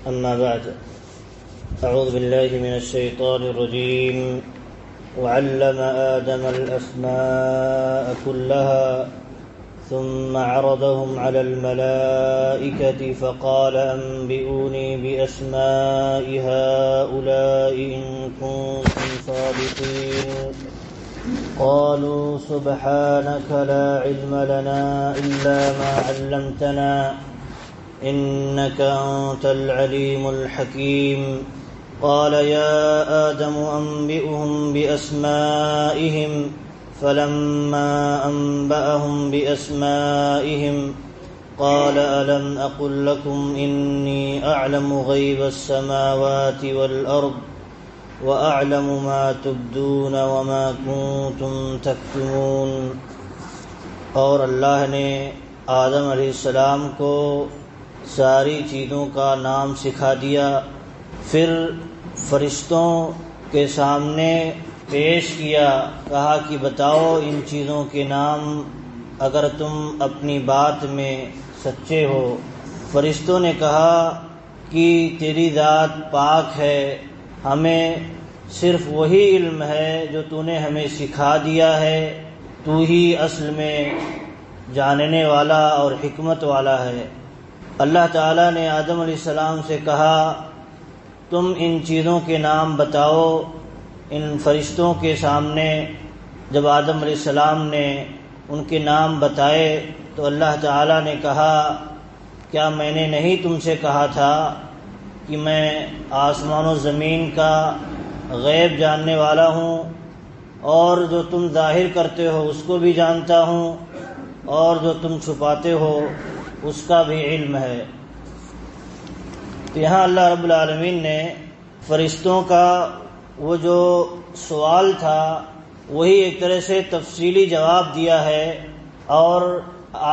أما بعد أعوذ بالله من الشيطان الرجيم وعلم آدم الأسماء كلها ثم عرضهم على الملائكة فقال أنبئوني بأسماء هؤلاء إن كنتم صادقين قالوا سبحانك لا علم لنا إلا ما علمتنا إنك أنت العليم الحكيم قال يا آدم أنبئهم بأسمائهم فلما أنبأهم بأسمائهم قال ألم أقل لكم إني أعلم غيب السماوات والأرض وأعلم ما تبدون وما كنتم تكتمون۔ اور اللہ نے آدم علیہ السلام کو ساری چیزوں کا نام سکھا دیا، پھر فرشتوں کے سامنے پیش کیا، کہا کہ بتاؤ ان چیزوں کے نام اگر تم اپنی بات میں سچے ہو۔ فرشتوں نے کہا کہ تیری ذات پاک ہے، ہمیں صرف وہی علم ہے جو تو نے ہمیں سکھا دیا ہے، تو ہی اصل میں جاننے والا اور حکمت والا ہے۔ اللہ تعالی نے آدم علیہ السلام سے کہا تم ان چیزوں کے نام بتاؤ۔ ان فرشتوں کے سامنے جب آدم علیہ السلام نے ان کے نام بتائے تو اللہ تعالی نے کہا کیا میں نے نہیں تم سے کہا تھا کہ میں آسمان و زمین کا غیب جاننے والا ہوں، اور جو تم ظاہر کرتے ہو اس کو بھی جانتا ہوں، اور جو تم چھپاتے ہو اس کا بھی علم ہے۔ تو یہاں اللہ رب العالمین نے فرشتوں کا وہ جو سوال تھا وہی ایک طرح سے تفصیلی جواب دیا ہے، اور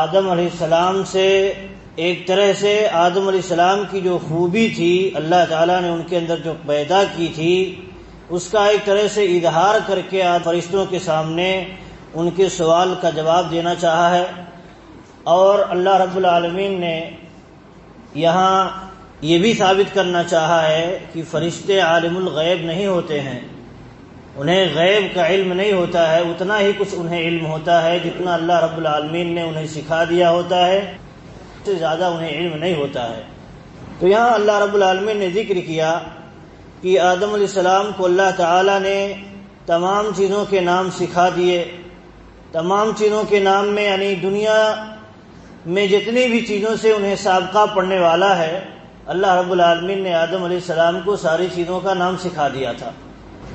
آدم علیہ السلام سے ایک طرح سے آدم علیہ السلام کی جو خوبی تھی اللہ تعالیٰ نے ان کے اندر جو پیدا کی تھی اس کا ایک طرح سے اظہار کر کے فرشتوں کے سامنے ان کے سوال کا جواب دینا چاہا ہے۔ اور اللہ رب العالمین نے یہاں یہ بھی ثابت کرنا چاہا ہے کہ فرشتے عالم الغیب نہیں ہوتے ہیں، انہیں غیب کا علم نہیں ہوتا ہے، اتنا ہی کچھ انہیں علم ہوتا ہے جتنا اللہ رب العالمین نے انہیں سکھا دیا ہوتا ہے، اس سے زیادہ انہیں علم نہیں ہوتا ہے۔ تو یہاں اللہ رب العالمین نے ذکر کیا کہ آدم علیہ السلام کو اللہ تعالی نے تمام چیزوں کے نام سکھا دیے۔ تمام چیزوں کے نام میں یعنی دنیا میں جتنی بھی چیزوں سے انہیں سابقہ پڑنے والا ہے، اللہ رب العالمین نے آدم علیہ السلام کو ساری چیزوں کا نام سکھا دیا تھا۔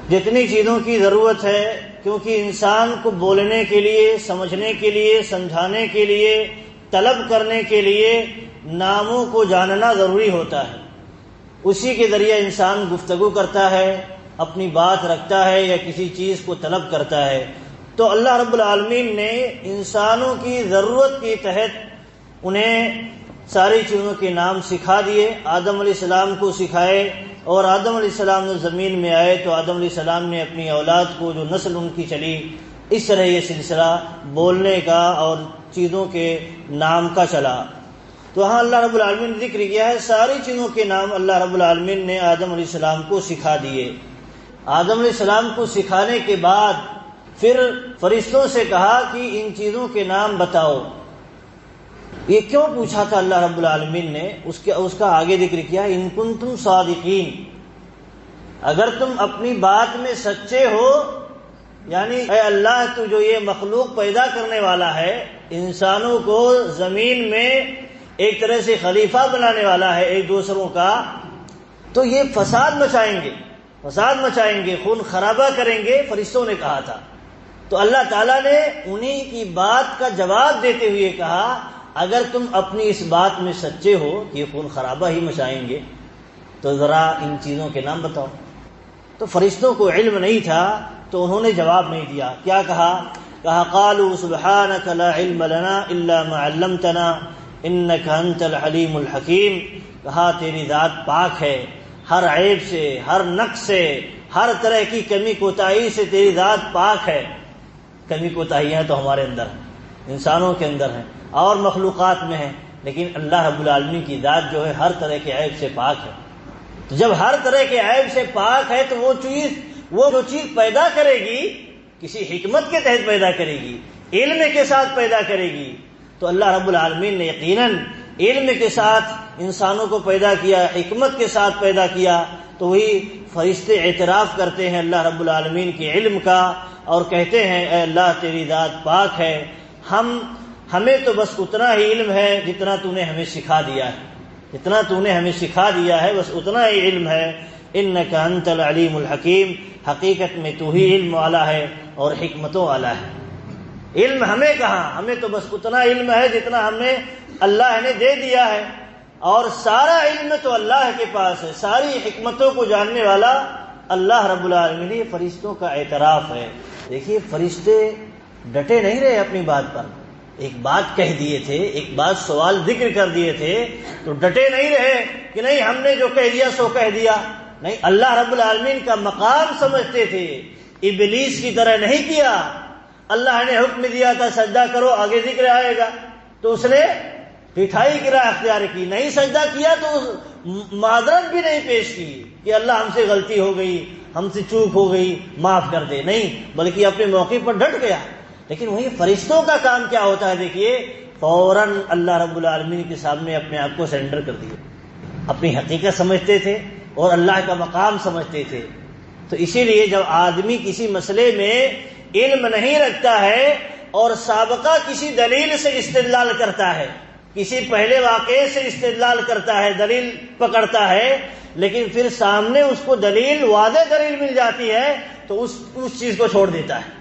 جتنی چیزوں کی ضرورت ہے، کیونکہ انسان کو بولنے کے لیے، سمجھنے کے لیے، سمجھانے کے لیے، طلب کرنے کے لیے ناموں کو جاننا ضروری ہوتا ہے، اسی کے ذریعے انسان گفتگو کرتا ہے، اپنی بات رکھتا ہے یا کسی چیز کو طلب کرتا ہے۔ تو اللہ رب العالمین نے انسانوں کی ضرورت کے تحت انہیں ساری چیزوں کے نام سکھا دیے، آدم علیہ السلام کو سکھائے، اور آدم علیہ السلام جو زمین میں آئے تو آدم علیہ السلام نے اپنی اولاد کو، جو نسل ان کی چلی، اس طرح یہ سلسلہ بولنے کا اور چیزوں کے نام کا چلا۔ تو ہاں اللہ رب العالمین نے ذکر کیا ہے ساری چیزوں کے نام اللہ رب العالمین نے آدم علیہ السلام کو سکھا دیے۔ آدم علیہ السلام کو سکھانے کے بعد پھر فرشتوں سے کہا کہ ان چیزوں کے نام بتاؤ۔ یہ کیوں پوچھا تھا اللہ رب العالمین نے، اس کا آگے ذکر کیا ان کنتم صادقین، اگر تم اپنی بات میں سچے ہو، یعنی اے اللہ تو جو یہ مخلوق پیدا کرنے والا ہے، انسانوں کو زمین میں ایک طرح سے خلیفہ بنانے والا ہے ایک دوسروں کا، تو یہ فساد مچائیں گے، خون خرابہ کریں گے، فرشتوں نے کہا تھا۔ تو اللہ تعالیٰ نے انہی کی بات کا جواب دیتے ہوئے کہا اگر تم اپنی اس بات میں سچے ہو کہ یہ خون خرابہ ہی مچائیں گے تو ذرا ان چیزوں کے نام بتاؤ۔ تو فرشتوں کو علم نہیں تھا تو انہوں نے جواب نہیں دیا۔ کیا کہا قالوا سبحانك لا علم لنا الا ما علمتنا انك انت العلیم الحکیم، کہا تیری ذات پاک ہے ہر عیب سے، ہر نقص سے، ہر طرح کی کمی کوتاہی سے تیری ذات پاک ہے۔ کمی کوتاہیاں تو ہمارے اندر ہیں، انسانوں کے اندر ہیں اور مخلوقات میں ہیں، لیکن اللہ رب العالمین کی ذات جو ہے ہر طرح کے عیب سے پاک ہے۔ تو جب ہر طرح کے عیب سے پاک ہے تو وہ جو چیز پیدا کرے گی کسی حکمت کے تحت پیدا کرے گی، علم کے ساتھ پیدا کرے گی۔ تو اللہ رب العالمین نے یقیناً علم کے ساتھ انسانوں کو پیدا کیا، حکمت کے ساتھ پیدا کیا۔ تو وہی فرشتے اعتراف کرتے ہیں اللہ رب العالمین کے علم کا اور کہتے ہیں اے اللہ تیری ذات پاک ہے، ہمیں تو بس اتنا ہی علم ہے جتنا تو نے ہمیں سکھا دیا ہے، جتنا تو نے ہمیں سکھا دیا ہے بس اتنا ہی علم ہے۔ انک انت العلیم الحکیم، حقیقت میں تو ہی علم والا ہے اور حکمتوں والا ہے۔ علم ہمیں کہاں، ہمیں تو بس اتنا علم ہے جتنا ہمیں اللہ نے دے دیا ہے، اور سارا علم تو اللہ کے پاس ہے، ساری حکمتوں کو جاننے والا اللہ رب العالمین۔ یہ فرشتوں کا اعتراف ہے۔ دیکھیے فرشتے ڈٹے نہیں رہے اپنی بات پر، ایک بات کہہ دیے تھے، ایک بات سوال ذکر کر دیے تھے تو ڈٹے نہیں رہے کہ نہیں ہم نے جو کہہ دیا سو کہہ دیا، نہیں، اللہ رب العالمین کا مقام سمجھتے تھے، ابلیس کی طرح نہیں کیا۔ اللہ نے حکم دیا تھا سجدہ کرو، آگے ذکر آئے گا، تو اس نے ٹھٹائی کی راہ اختیار کی، نہیں سجدہ کیا تو معذرت بھی نہیں پیش کی کہ اللہ ہم سے غلطی ہو گئی، ہم سے چوک ہو گئی، معاف کر دے، نہیں، بلکہ اپنے موقع پر ڈٹ گیا۔ لیکن وہی فرشتوں کا کام کیا ہوتا ہے، دیکھیے فوراً اللہ رب العالمین کے سامنے اپنے آپ کو سرنڈر کر دیا، اپنی حقیقت سمجھتے تھے اور اللہ کا مقام سمجھتے تھے۔ تو اسی لیے جب آدمی کسی مسئلے میں علم نہیں رکھتا ہے اور سابقہ کسی دلیل سے استدلال کرتا ہے، کسی پہلے واقعے سے استدلال کرتا ہے، دلیل پکڑتا ہے، لیکن پھر سامنے اس کو دلیل، واضح دلیل مل جاتی ہے تو اس چیز کو چھوڑ دیتا ہے،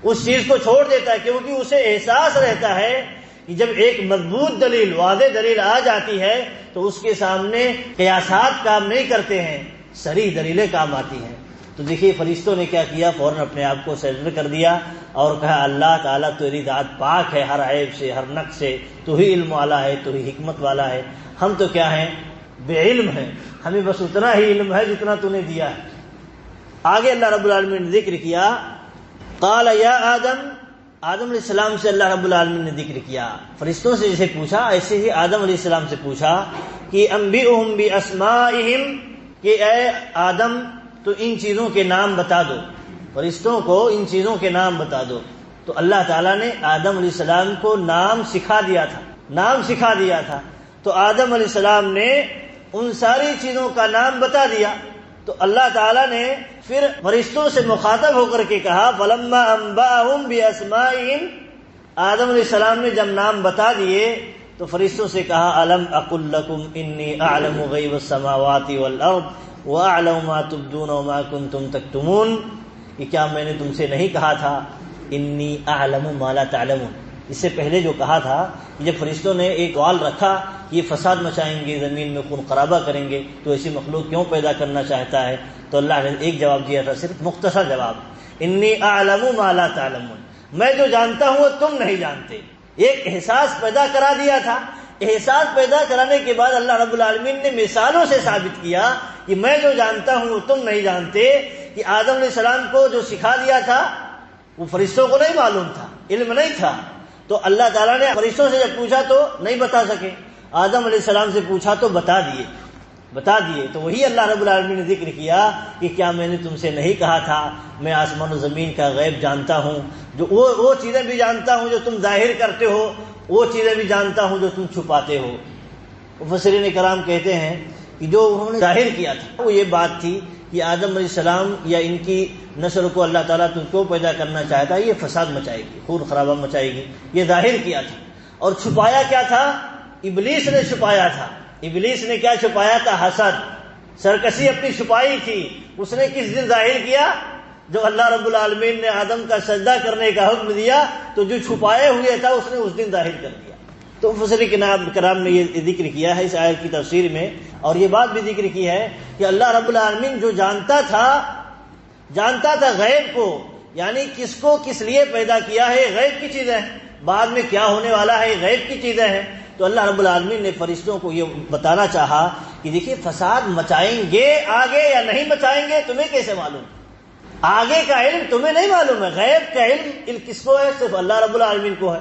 اس چیز کو چھوڑ دیتا ہے، کیونکہ اسے احساس رہتا ہے کہ جب ایک مضبوط دلیل، واضح دلیل آ جاتی ہے تو اس کے سامنے قیاسات کام نہیں کرتے ہیں، صریح دلیلیں کام آتی ہیں۔ تو دیکھیے فرشتوں نے کیا کیا، فوراً اپنے آپ کو سرنڈر کر دیا اور کہا اللہ تعالیٰ تیری ذات پاک ہے ہر عیب سے، ہر نقص سے، تو ہی علم والا ہے، تو ہی حکمت والا ہے، ہم تو کیا ہیں، بے علم ہیں، ہمیں بس اتنا ہی علم ہے جتنا تو نے دیا ہے۔ آگے اللہ رب العالمین نے ذکر کیا، قال یا آدم علیہ السلام سے اللہ رب العالمین نے ذکر کیا، فرشتوں سے جیسے پوچھا ایسے ہی آدم علیہ السلام سے پوچھا کہ انبئہم باسمائہم، کہ اے آدم تو ان چیزوں کے نام بتا دو، فرشتوں کو ان چیزوں کے نام بتا دو۔ تو اللہ تعالیٰ نے آدم علیہ السلام کو نام سکھا دیا تھا، تو آدم علیہ السلام نے ان ساری چیزوں کا نام بتا دیا۔ تو اللہ تعالیٰ نے پھر فرشتوں سے مخاطب ہو کر کے کہا فلما انبأہم باسمائہم، آدم علیہ السلام نے جب نام بتا دیے تو فرشتوں سے کہا الم اقل لکم انی اعلم غیب السماوات والارض واعلم ما تبدون وما کنتم تکتمون، کہ کیا میں نے تم سے نہیں کہا تھا انی اعلم ما لا تعلمون۔ اس سے پہلے جو کہا تھا کہ جب فرشتوں نے ایک سوال رکھا کہ یہ فساد مچائیں گے، زمین میں خون خرابہ کریں گے، تو ایسی مخلوق کیوں پیدا کرنا چاہتا ہے، تو اللہ نے ایک جواب دیا تھا، صرف مختصر جواب، انی اعلم ما لا تعلمون، میں جو جانتا ہوں وہ تم نہیں جانتے۔ ایک احساس پیدا کرا دیا تھا، احساس پیدا کرانے کے بعد اللہ رب العالمین نے مثالوں سے ثابت کیا کہ میں جو جانتا ہوں وہ تم نہیں جانتے، کہ آدم علیہ السلام کو جو سکھا دیا تھا وہ فرشتوں کو نہیں معلوم تھا، علم نہیں تھا، تو اللہ تعالیٰ نے فرشتوں سے جب پوچھا تو نہیں بتا سکے، آدم علیہ السلام سے پوچھا تو بتا دیے۔ تو وہی اللہ رب العالمین نے ذکر کیا کہ کیا میں نے تم سے نہیں کہا تھا میں آسمان و زمین کا غیب جانتا ہوں، جو وہ چیزیں بھی جانتا ہوں جو تم ظاہر کرتے ہو، وہ چیزیں بھی جانتا ہوں جو تم چھپاتے ہو۔ مفسرین کرام کہتے ہیں کہ جو انہوں نے ظاہر کیا تھا وہ یہ بات تھی کہ آدم علیہ السلام یا ان کی نسل کو اللہ تعالیٰ تم کو پیدا کرنا چاہتا ہے، یہ فساد مچائے گی، خون خرابہ مچائے گی، یہ ظاہر کیا تھا۔ اور چھپایا کیا تھا، ابلیس نے چھپایا تھا۔ ابلیس نے کیا چھپایا تھا، حسد، سرکشی اپنی چھپائی تھی۔ اس نے کس دن ظاہر کیا، جو اللہ رب العالمین نے آدم کا سجدہ کرنے کا حکم دیا تو جو چھپائے ہوئے تھا اس نے اس دن ظاہر کر دیا۔ تو مفسرین کرام نے یہ ذکر کیا ہے اس آیت کی تفسیر میں، اور یہ بات بھی ذکر کی ہے کہ اللہ رب العالمین جو جانتا تھا غیب کو، یعنی کس کو کس لیے پیدا کیا ہے، غیب کی چیزیں ہیں، بعد میں کیا ہونے والا ہے غیب کی چیزیں ہیں۔ تو اللہ رب العالمین نے فرشتوں کو یہ بتانا چاہا کہ دیکھیے فساد مچائیں گے آگے یا نہیں مچائیں گے تمہیں کیسے معلوم، آگے کا علم تمہیں نہیں معلوم ہے، غیب کا علم کس کو ہے، صرف اللہ رب العالمین کو ہے۔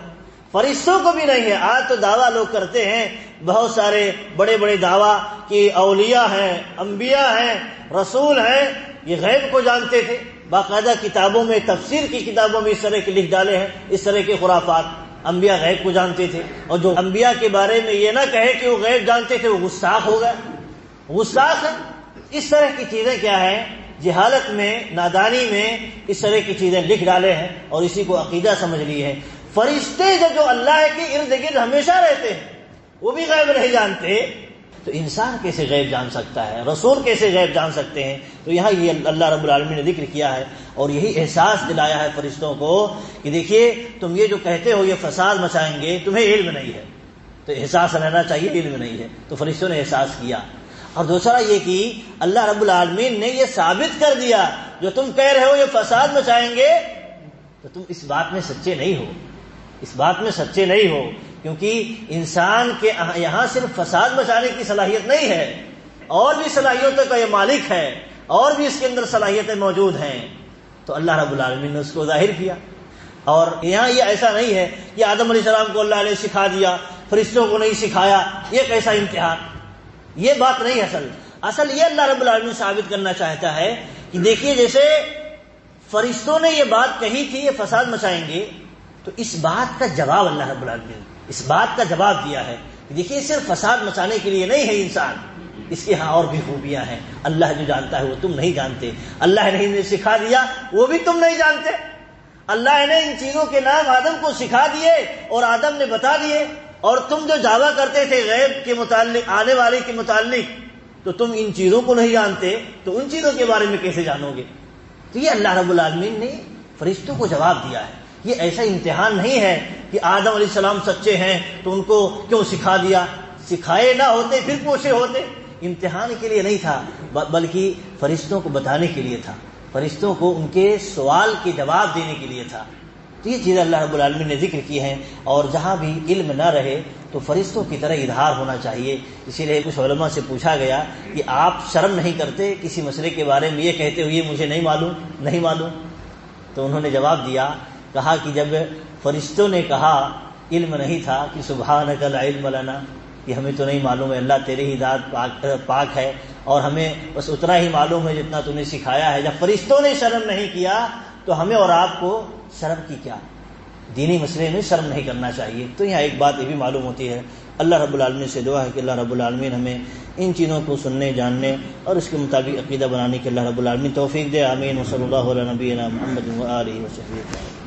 فرشتوں کو بھی نہیں ہے۔ آج تو دعویٰ لوگ کرتے ہیں، بہت سارے بڑے بڑے دعویٰ کہ اولیاء ہیں، انبیاء ہیں، رسول ہیں، یہ غیب کو جانتے تھے۔ باقاعدہ کتابوں میں، تفسیر کی کتابوں میں اس طرح کے لکھ ڈالے ہیں، اس طرح کے خرافات۔ انبیاء غیب کو جانتے تھے، اور جو انبیاء کے بارے میں یہ نہ کہے کہ وہ غیب جانتے تھے وہ گستاخ ہو گئے، گستاخ ہے۔ اس طرح کی چیزیں کیا ہیں، جہالت میں، نادانی میں اس طرح کی چیزیں لکھ ڈالے ہیں اور اسی کو عقیدہ سمجھ لی ہے۔ فرشتے جو اللہ کے ارد گرد ہمیشہ رہتے ہیں وہ بھی غیب نہیں جانتے، تو انسان کیسے غیب جان سکتا ہے، رسول کیسے غیب جان سکتے ہیں؟ تو یہاں یہ اللہ رب العالمین نے ذکر کیا ہے اور یہی احساس دلایا ہے فرشتوں کو کہ دیکھیے تم یہ جو کہتے ہو یہ فساد مچائیں گے، تمہیں علم نہیں ہے، تو احساس رہنا چاہیے علم نہیں ہے۔ تو فرشتوں نے احساس کیا، اور دوسرا یہ کہ اللہ رب العالمین نے یہ ثابت کر دیا جو تم کہہ رہے ہو یہ فساد مچائیں گے، تو تم اس بات میں سچے نہیں ہو، اس بات میں سچے نہیں ہو، کیونکہ انسان کے یہاں صرف فساد مچانے کی صلاحیت نہیں ہے، اور بھی صلاحیتوں کا یہ مالک ہے، اور بھی اس کے اندر صلاحیتیں موجود ہیں۔ تو اللہ رب العالمین نے اس کو ظاہر کیا۔ اور یہاں یہ ایسا نہیں ہے کہ آدم علیہ السلام کو اللہ نے سکھا دیا، فرشتوں کو نہیں سکھایا، یہ کیسا امتحان، یہ بات نہیں ہے۔ اصل یہ اللہ رب العالمین ثابت کرنا چاہتا ہے کہ دیکھیے جیسے فرشتوں نے یہ بات کہی تھی یہ فساد مچائیں گے، تو اس بات کا جواب اللہ رب العالمین اس بات کا جواب دیا ہے کہ دیکھیے صرف فساد مچانے کے لیے نہیں ہے انسان، اس کے ہاں اور بھی خوبیاں ہیں۔ اللہ جو جانتا ہے وہ تم نہیں جانتے، اللہ نے انہیں سکھا دیا وہ بھی تم نہیں جانتے۔ اللہ نے ان چیزوں کے نام آدم کو سکھا دیے اور آدم نے بتا دیے، اور تم جو دعویٰ کرتے تھے غیب کے متعلق، آنے والے کے متعلق، تو تم ان چیزوں کو نہیں جانتے، تو ان چیزوں کے بارے میں کیسے جانو گے؟ تو یہ اللہ رب العالمین نے فرشتوں کو جواب دیا ہے۔ یہ ایسا امتحان نہیں ہے کہ آدم علیہ السلام سچے ہیں تو ان کو کیوں سکھا دیا، سکھائے نہ ہوتے پھر پوچھے ہوتے۔ امتحان کے لیے نہیں تھا، بلکہ فرشتوں کو بتانے کے لیے تھا، فرشتوں کو ان کے سوال کے جواب دینے کے لیے تھا۔ تو یہ چیز اللہ رب العالمین نے ذکر کی ہیں، اور جہاں بھی علم نہ رہے تو فرشتوں کی طرح اظہار ہونا چاہیے۔ اسی لیے کچھ علماء سے پوچھا گیا کہ آپ شرم نہیں کرتے کسی مسئلے کے بارے میں یہ کہتے ہوئے مجھے نہیں معلوم؟ تو انہوں نے جواب دیا، کہا کہ جب فرشتوں نے کہا علم نہیں تھا کہ سبحانک لا علم لنا، کہ ہمیں تو نہیں معلوم ہے، اللہ تیری ہی ذات پاک ہے اور ہمیں بس اتنا ہی معلوم ہے جتنا تو نے سکھایا ہے۔ جب فرشتوں نے شرم نہیں کیا تو ہمیں اور آپ کو شرم کی کیا؟ دینی مسئلے میں شرم نہیں کرنا چاہیے۔ تو یہاں ایک بات یہ بھی معلوم ہوتی ہے، اللہ رب العالمین سے دعا ہے کہ اللہ رب العالمین ہمیں ان چیزوں کو سننے، جاننے اور اس کے مطابق عقیدہ بنانے کے اللہ رب العالمین توفیق دے۔ آمین۔ وصلی اللہ علی نبینا محمد و آلہ وصحبہ۔